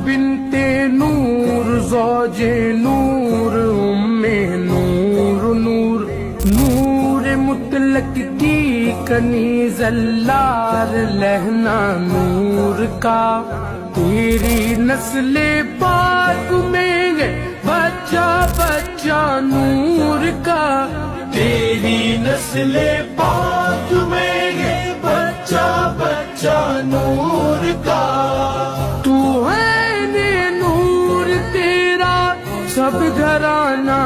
बिनते नूर ज़ौजे नूर उम्मे नूर नूर नूर मुतलक की कनीज़ अल्लाह लहना नूर का। तेरी नस्ले पाक में है बच्चा बच्चा नूर का। तेरी नस्ले पाक में है बच्चा बच्चा नूर का। तू है ने नूर तेरा सब घराना